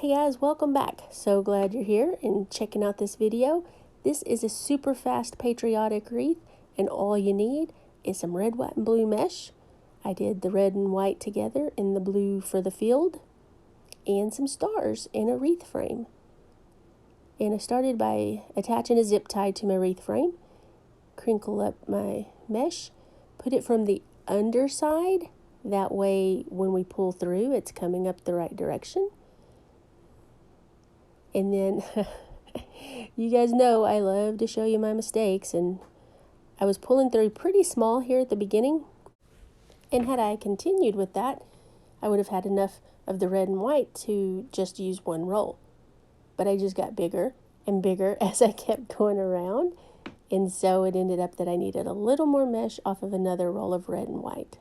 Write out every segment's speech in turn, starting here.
Hey guys, welcome back. So glad you're here and checking out this video. This is a super fast patriotic wreath, and all you need is some red, white, and blue mesh. I did the red and white together and the blue for the field, and some stars in a wreath frame. And I started by attaching a zip tie to my wreath frame, crinkle up my mesh, put it from the underside. That way when we pull through, it's coming up the right direction. And then, you guys know I love to show you my mistakes, and I was pulling through pretty small here at the beginning, and had I continued with that, I would have had enough of the red and white to just use one roll. But I just got bigger and bigger as I kept going around, and so it ended up that I needed a little more mesh off of another roll of red and white.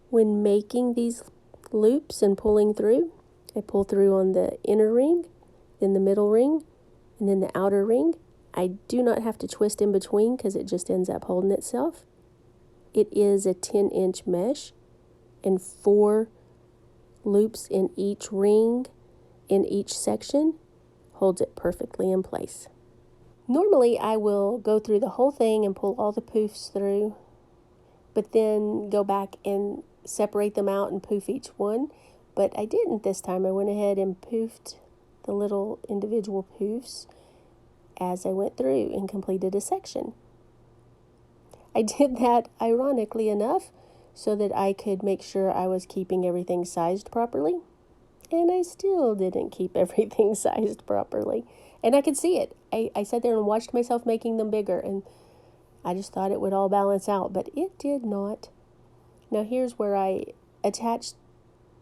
When making these loops and pulling through, I pull through on the inner ring, then the middle ring, and then the outer ring. I do not have to twist in between because it just ends up holding itself. It is a 10-inch mesh and 4 loops in each ring in each section holds it perfectly in place. Normally I will go through the whole thing and pull all the poofs through, but then go back and separate them out and poof each one. But I didn't this time. I went ahead and poofed the little individual poofs as I went through and completed a section. I did that ironically enough so that I could make sure I was keeping everything sized properly, and I still didn't keep everything sized properly, and I could see it. I sat there and watched myself making them bigger, and I just thought it would all balance out, but it did not. Now here's where I attached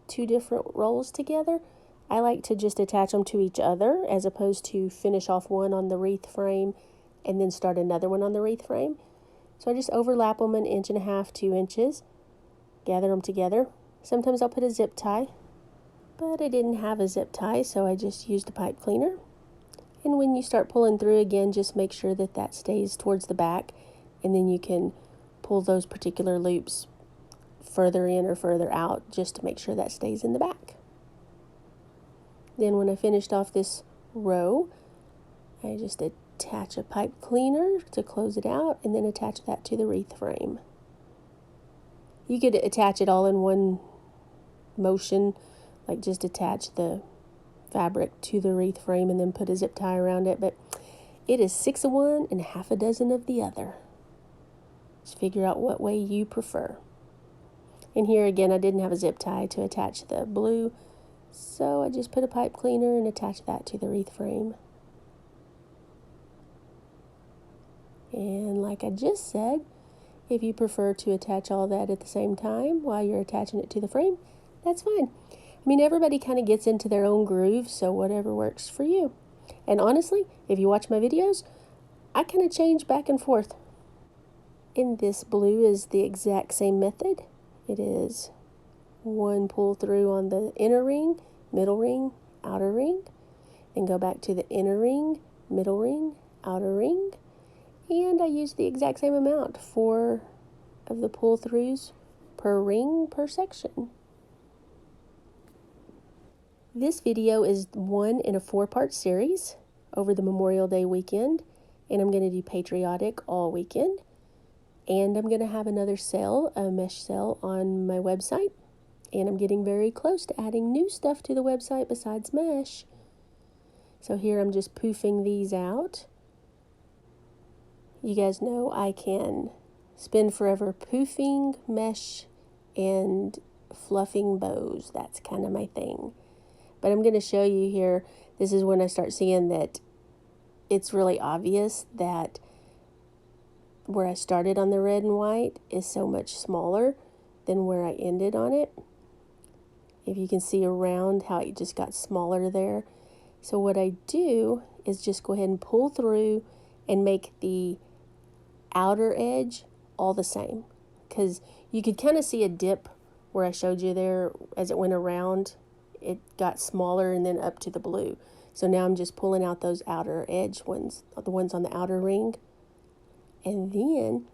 2 different rolls together. I like to just attach them to each other as opposed to finish off one on the wreath frame and then start another one on the wreath frame. So I just overlap them 1.5 inches, 2 inches, gather them together. Sometimes I'll put a zip tie, but I didn't have a zip tie, so I just used a pipe cleaner. And when you start pulling through again, just make sure that that stays towards the back, and then you can pull those particular loops further in or further out just to make sure that stays in the back. Then when I finished off this row, I just attach a pipe cleaner to close it out and then attach that to the wreath frame. You could attach it all in one motion, like just attach the fabric to the wreath frame and then put a zip tie around it, but it is 6 of one and half a dozen of the other. Just figure out what way you prefer. And here again, I didn't have a zip tie to attach the blue, so I just put a pipe cleaner and attach that to the wreath frame. And like I just said, if you prefer to attach all that at the same time while you're attaching it to the frame, that's fine. I mean, everybody kind of gets into their own groove, so whatever works for you. And honestly, if you watch my videos, I kind of change back and forth. And this blue is the exact same method. It is 1 pull through on the inner ring, middle ring, outer ring, then go back to the inner ring, middle ring, outer ring, and I use the exact same amount, 4 of the pull throughs per ring per section. This video is 1 in a 4-part series over the Memorial Day weekend, and I'm going to do Patriotic all weekend, and I'm going to have another sale, a mesh sale on my website. And I'm getting very close to adding new stuff to the website besides mesh. So here I'm just poofing these out. You guys know I can spend forever poofing mesh and fluffing bows. That's kind of my thing. But I'm going to show you here. This is when I start seeing that it's really obvious that where I started on the red and white is so much smaller than where I ended on it. If you can see around how it just got smaller there. So what I do is just go ahead and pull through and make the outer edge all the same. Because you could kind of see a dip where I showed you there as it went around. It got smaller and then up to the blue. So now I'm just pulling out those outer edge ones, the ones on the outer ring. And then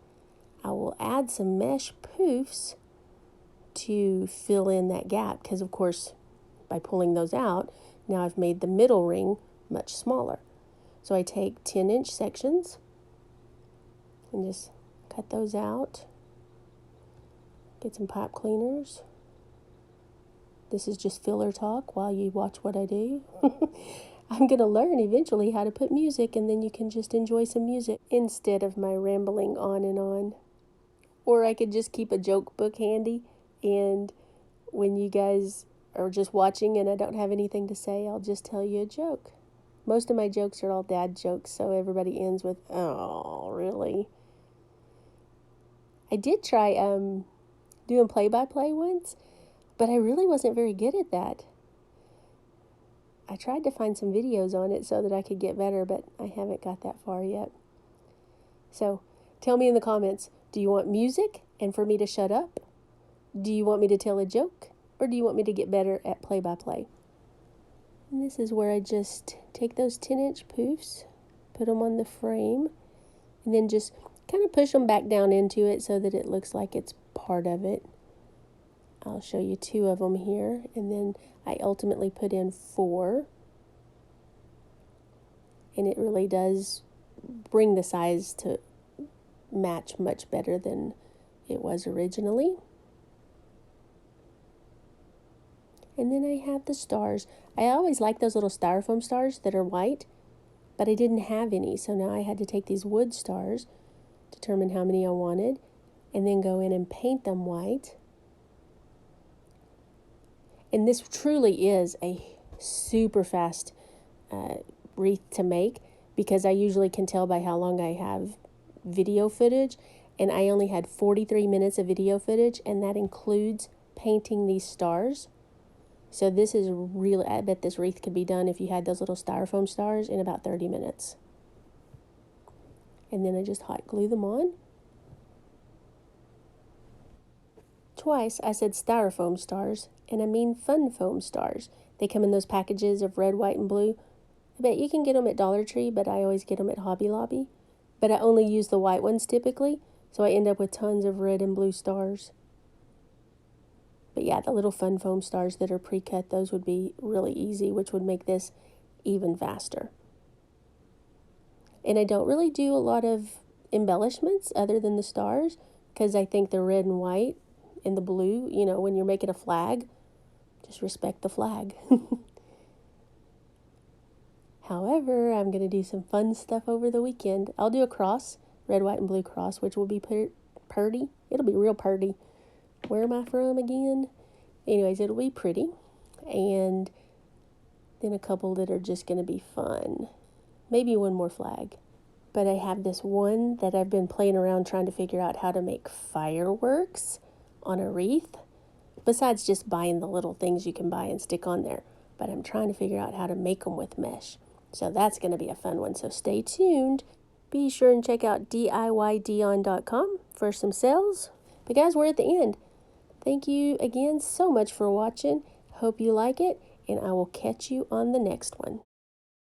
I will add some mesh poofs to fill in that gap, because of course by pulling those out, now I've made the middle ring much smaller. So I take 10-inch sections and just cut those out. Get some pipe cleaners. This is just filler talk while you watch what I do. I'm going to learn eventually how to put music, and then you can just enjoy some music instead of my rambling on and on. Or I could just keep a joke book handy, and when you guys are just watching and I don't have anything to say, I'll just tell you a joke. Most of my jokes are all dad jokes, so everybody ends with, "Oh, really?" I did try doing play-by-play once, but I really wasn't very good at that. I tried to find some videos on it so that I could get better, but I haven't got that far yet. So tell me in the comments, do you want music and for me to shut up? Do you want me to tell a joke? Or do you want me to get better at play-by-play? And this is where I just take those 10-inch poofs, put them on the frame, and then just kind of push them back down into it so that it looks like it's part of it. I'll show you 2 of them here, and then I ultimately put in 4. And it really does bring the size to match much better than it was originally. And then I have the stars. I always like those little styrofoam stars that are white, but I didn't have any, so now I had to take these wood stars, determine how many I wanted, and then go in and paint them white. And this truly is a super fast wreath to make, because I usually can tell by how long I have video footage, and I only had 43 minutes of video footage, and that includes painting these stars. So this is really, I bet this wreath could be done if you had those little styrofoam stars in about 30 minutes. And then I just hot glue them on. Twice I said styrofoam stars, and I mean fun foam stars. They come in those packages of red, white, and blue. I bet you can get them at Dollar Tree, but I always get them at Hobby Lobby. But I only use the white ones typically, so I end up with tons of red and blue stars. But yeah, the little fun foam stars that are pre-cut, those would be really easy, which would make this even faster. And I don't really do a lot of embellishments other than the stars, because I think the red and white and the blue, you know, when you're making a flag, just respect the flag. However, I'm going to do some fun stuff over the weekend. I'll do a cross, red, white, and blue cross, which will be purty. It'll be real purty. Where am I from again? Anyways, it'll be pretty. And then a couple that are just going to be fun. Maybe one more flag. But I have this one that I've been playing around trying to figure out how to make fireworks on a wreath. Besides just buying the little things you can buy and stick on there. But I'm trying to figure out how to make them with mesh. So that's going to be a fun one. So stay tuned. Be sure and check out DIYDion.com for some sales. But guys, we're at the end. Thank you again so much for watching. Hope you like it, and I will catch you on the next one.